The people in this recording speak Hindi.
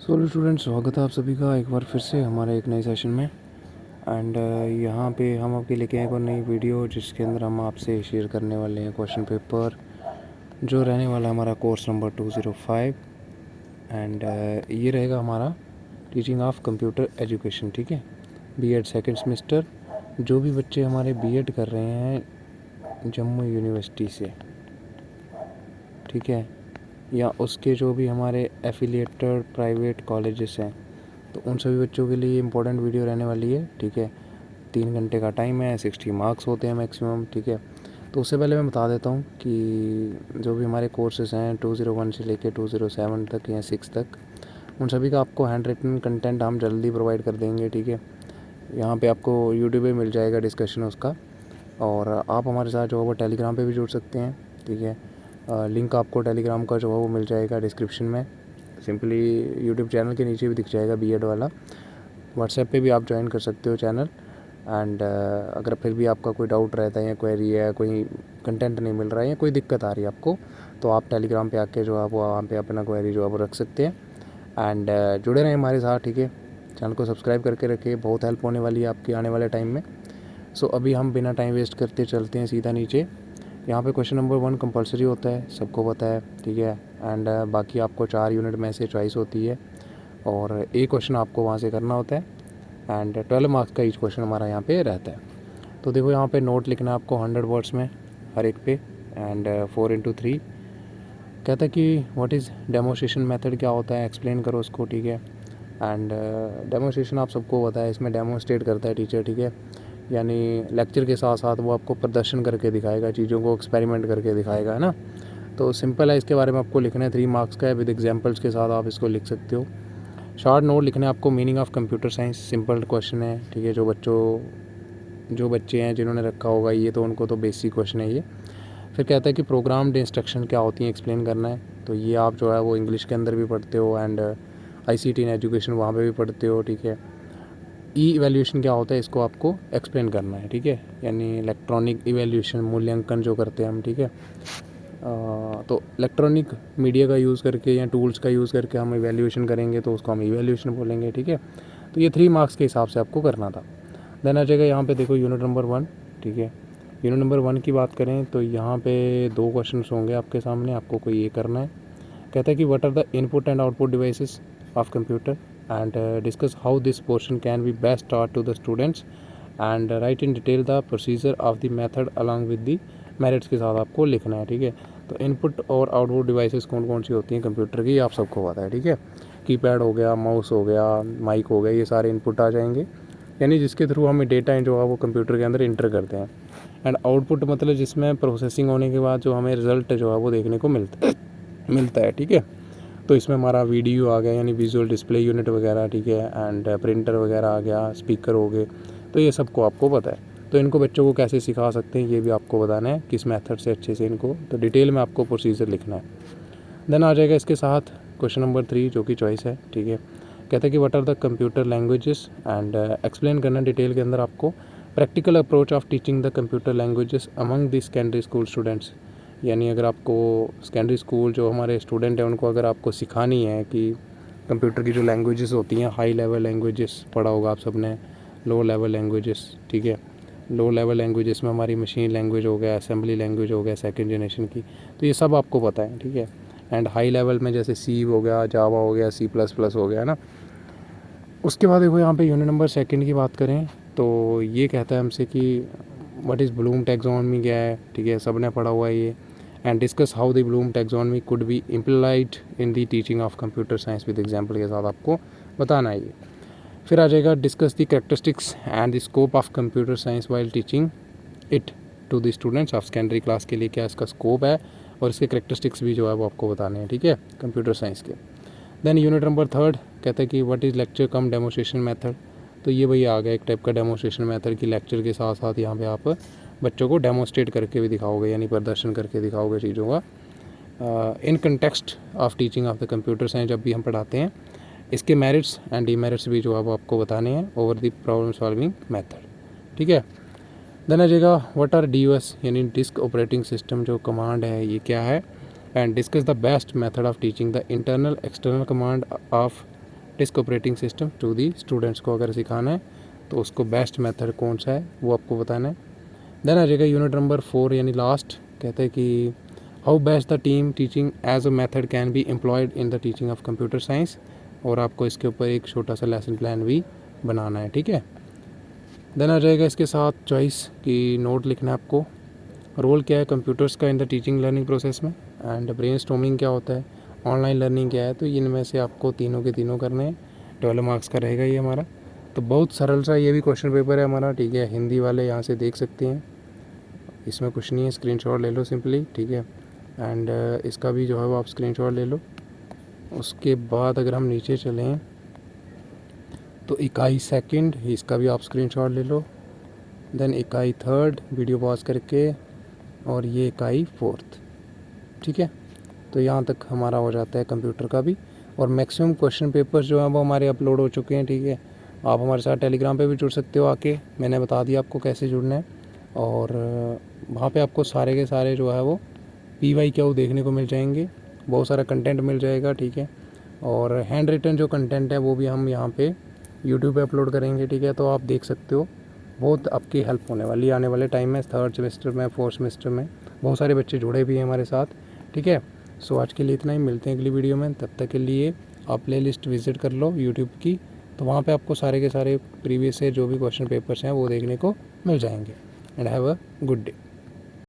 हेलो स्टूडेंट्स, स्वागत है आप सभी का एक बार फिर से हमारे एक नए सेशन में। एंड यहाँ पे हम आपके लेके आए एक और नई वीडियो जिसके अंदर हम आपसे शेयर करने वाले हैं क्वेश्चन पेपर जो रहने वाला है हमारा कोर्स नंबर 205। एंड ये रहेगा हमारा टीचिंग ऑफ कंप्यूटर एजुकेशन। ठीक है, बीएड सेकंड सेमेस्टर। जो भी बच्चे हमारे बीएड कर रहे हैं जम्मू यूनिवर्सिटी से, ठीक है, या उसके जो भी हमारे एफिलिएटेड प्राइवेट कॉलेजेस हैं, तो उन सभी बच्चों के लिए इम्पोर्टेंट वीडियो रहने वाली है। ठीक है, 3 घंटे का टाइम है, 60 मार्क्स होते हैं मैक्सिमम। ठीक है, तो उससे पहले मैं बता देता हूँ कि जो भी हमारे कोर्सेज़ हैं 201 से लेकर 207 तक या 6 तक, उन सभी का आपको हैंड रिटन कंटेंट हम जल्दी प्रोवाइड कर देंगे। ठीक है, यहाँ पे आपको यूट्यूब पे मिल जाएगा डिस्कशन उसका, और आप हमारे साथ जो है वो टेलीग्राम पे भी जुड़ सकते हैं। ठीक है, लिंक आपको टेलीग्राम का जो है वो मिल जाएगा डिस्क्रिप्शन में। सिंपली यूट्यूब चैनल के नीचे भी दिख जाएगा बीएड वाला। व्हाट्सएप पे भी आप ज्वाइन कर सकते हो चैनल। एंड अगर फिर भी आपका कोई डाउट रहता है या क्वेरी है, कोई कंटेंट नहीं मिल रहा है या कोई दिक्कत आ रही है आपको, तो आप टेलीग्राम पे आके जो है वो वहाँ पे अपना क्वेरी जो है वो रख सकते हैं। एंड जुड़े रहें हमारे साथ। ठीक है, चैनल को सब्सक्राइब करके रखिए, बहुत हेल्प होने वाली है आपकी आने वाले टाइम में। सो अभी हम बिना टाइम वेस्ट करते चलते हैं सीधा नीचे। यहाँ पे क्वेश्चन नंबर 1 कंपलसरी होता है, सबको पता है। ठीक है, एंड बाकी आपको 4 यूनिट में से चॉइस होती है और एक क्वेश्चन आपको वहाँ से करना होता है। एंड 12 मार्क्स का ईच क्वेश्चन हमारा यहाँ पे रहता है। तो देखो, यहाँ पे नोट लिखना है आपको 100 वर्ड्स में हर एक पे। एंड 4x3 कहता है कि व्हाट इज़ डेमोस्ट्रेशन मेथड, क्या होता है, एक्सप्लेन करो उसको। ठीक है, एंड डेमोस्ट्रेशन आप सबको पता है, इसमें डेमोस्ट्रेट करता है टीचर। ठीक है, यानी लेक्चर के साथ साथ वो आपको प्रदर्शन करके दिखाएगा, चीज़ों को एक्सपेरिमेंट करके दिखाएगा, है ना। तो सिंपल है, इसके बारे में आपको लिखना है। 3 मार्क्स का है, विद एग्जांपल्स के साथ आप इसको लिख सकते हो। शॉर्ट नोट लिखना है आपको, meaning of computer science, simple question है। ठीक है, जो बच्चे हैं जिन्होंने रखा होगा ये, तो उनको तो बेसिक क्वेश्चन है ये। फिर कहता है कि प्रोग्राम्ड इंस्ट्रक्शन क्या होती हैं, एक्सप्लेन करना है। तो ये आप जो है वो इंग्लिश के अंदर भी पढ़ते हो, एंड आईसीटी इन एजुकेशन वहाँ पे भी पढ़ते हो। ठीक है, ई इवैल्यूएशन क्या होता है, इसको आपको एक्सप्लेन करना है। ठीक है, यानी इलेक्ट्रॉनिक इवैल्यूएशन, मूल्यांकन जो करते हैं हम। ठीक है, तो इलेक्ट्रॉनिक मीडिया का यूज़ करके या टूल्स का यूज़ करके हम इवैल्यूएशन करेंगे तो उसको हम इवैल्यूएशन बोलेंगे। ठीक है, तो ये 3 मार्क्स के हिसाब से आपको करना था। देन आ जाएगा यहाँ पे, देखो यूनिट नंबर 1। ठीक है, यूनिट नंबर 1 की बात करें तो यहाँ पे 2 क्वेश्चन होंगे आपके सामने, आपको कोई ये करना है। कहता है कि what are the input and output devices of computer and discuss how this portion can be best taught to the students and write in detail the procedure of the method along with the merits के साथ आपको लिखना है। ठीक है, तो इनपुट और आउटपुट डिवाइसेस कौन कौन सी होती हैं कंप्यूटर की, आप सबको पता है। ठीक है, कीपैड हो गया, माउस हो गया, माइक हो गया, ये सारे इनपुट आ जाएंगे, यानी जिसके थ्रू हमें डेटा जो है वो कंप्यूटर के अंदर इंटर करते हैं। एंड आउटपुट मतलब जिसमें प्रोसेसिंग होने के बाद जो हमें रिजल्ट जो है वो देखने को मिलता है। ठीक है, तो इसमें हमारा वीडियो आ गया, यानी विजुअल डिस्प्ले यूनिट वगैरह। ठीक है, एंड प्रिंटर वगैरह आ गया, स्पीकर हो गए, तो ये सबको आपको पता है। तो इनको बच्चों को कैसे सिखा सकते हैं ये भी आपको बताना है, किस मेथड से अच्छे से इनको, तो डिटेल में आपको प्रोसीजर लिखना है। देन आ जाएगा इसके साथ क्वेश्चन नंबर 3 जो कि चॉइस है। ठीक है, कहता है कि what are the computer languages and explain करना डिटेल के अंदर आपको practical approach of teaching the computer languages among the secondary school students. यानी अगर आपको सेकेंडरी स्कूल जो हमारे स्टूडेंट हैं उनको अगर आपको सिखानी है कि कंप्यूटर की जो लैंग्वेजेस होती हैं, हाई लेवल लैंग्वेजेस पढ़ा होगा आप सब ने, लो लेवल लैंग्वेजेस। ठीक है, लो लेवल लैंग्वेजेस में हमारी मशीन लैंग्वेज हो गया, असेंबली लैंग्वेज हो गया सेकंड जनरेशन की, तो ये सब आपको पता है। ठीक है, एंड हाई लेवल में जैसे सी हो गया, जावा हो गया, C++ हो गया ना। उसके बाद देखो यहाँ पे यूनिट नंबर 2 की बात करें तो ये कहता है हमसे कि व्हाट इज़ ब्लूम टैक्सोनॉमी क्या है। ठीक है, सब ने पढ़ा हुआ है ये। And discuss how the Bloom taxonomy could be implied in the teaching of computer science with example के साथ आपको बताना है ये। फिर आ जाएगा discuss the characteristics and the scope of computer science while teaching it to the students of secondary class के लिए, क्या इसका स्कोप है और इसके कैरेक्टरिस्टिक्स भी जो है वो आपको बताने हैं। ठीक है, कंप्यूटर साइंस के। देन यूनिट नंबर 3 कहता है कि what is lecture come demonstration method. तो ये वही आ गया एक टाइप का डेमोस्ट्रेशन मेथड की, लेक्चर के साथ साथ यहाँ पे आप बच्चों को डेमोस्ट्रेट करके भी दिखाओगे, यानी प्रदर्शन करके दिखाओगे चीज़ों का। In context of teaching of the computer science जब भी हम पढ़ाते हैं, इसके मेरिट्स एंड डीमेरिट्स भी जो है वो आपको बताने हैं over the problem solving method. ठीक है, देन आ जाएगा व्हाट आर DOS यानी डिस्क ऑपरेटिंग सिस्टम जो कमांड है ये क्या है, and discuss the best method of teaching the internal external command of shortest operating system to the students को अगर सिखाना है तो उसको बेस्ट मेथड कौन सा है वो आपको बताना है। देन आ जाएगा यूनिट नंबर 4 यानी लास्ट, कहते हैं कि how best the team teaching as a method can be employed in the teaching of computer science, और आपको इसके ऊपर एक छोटा सा लेसन प्लान भी बनाना है, ठीक है। देन आ जाएगा इसके साथ चॉइस की नोट लिखना है आपको, रोल क्या है कंप्यूटर्स का इन द टीचिंग लर्निंग प्रोसेस में, एंड ब्रेनस्टॉर्मिंग क्या होता है, ऑनलाइन लर्निंग क्या है। तो इनमें से आपको तीनों के तीनों करने हैं, 12 मार्क्स का रहेगा ये हमारा। तो बहुत सरल सा ये भी क्वेश्चन पेपर है हमारा, ठीक है। हिंदी वाले यहाँ से देख सकते हैं, इसमें कुछ नहीं है, स्क्रीनशॉट ले लो सिंपली, ठीक है। एंड इसका भी जो है वो आप स्क्रीनशॉट ले लो। उसके बाद अगर हम नीचे चलें तो इकाई सेकंड, इसका भी आप स्क्रीनशॉट ले लो। देन इकाई थर्ड वीडियो पॉज करके, और ये इकाई फोर्थ, ठीक है। तो यहाँ तक हमारा हो जाता है कंप्यूटर का भी। और मैक्सिमम क्वेश्चन पेपर्स जो हैं वो हमारे अपलोड हो चुके हैं, ठीक है। आप हमारे साथ टेलीग्राम पे भी जुड़ सकते हो आके, मैंने बता दिया आपको कैसे जुड़ना है। और वहाँ पे आपको सारे के सारे जो है वो PYQ देखने को मिल जाएंगे, बहुत सारा कंटेंट मिल जाएगा, ठीक है। और हैंड रिटन जो कंटेंट है वो भी हम यहाँ पे यूट्यूब पे अपलोड करेंगे, ठीक है। तो आप देख सकते हो, बहुत आपकी हेल्प होने वाली है आने वाले टाइम में। 3rd सेमेस्टर में, 4th सेमेस्टर में बहुत सारे बच्चे जुड़े भी हैं हमारे साथ, ठीक है। सो आज के लिए इतना ही, मिलते हैं अगली वीडियो में। तब तक के लिए आप प्ले लिस्ट विज़िट कर लो यूट्यूब की, तो वहाँ पे आपको सारे के सारे प्रीवियस से जो भी क्वेश्चन पेपर्स हैं वो देखने को मिल जाएंगे। And have a good day.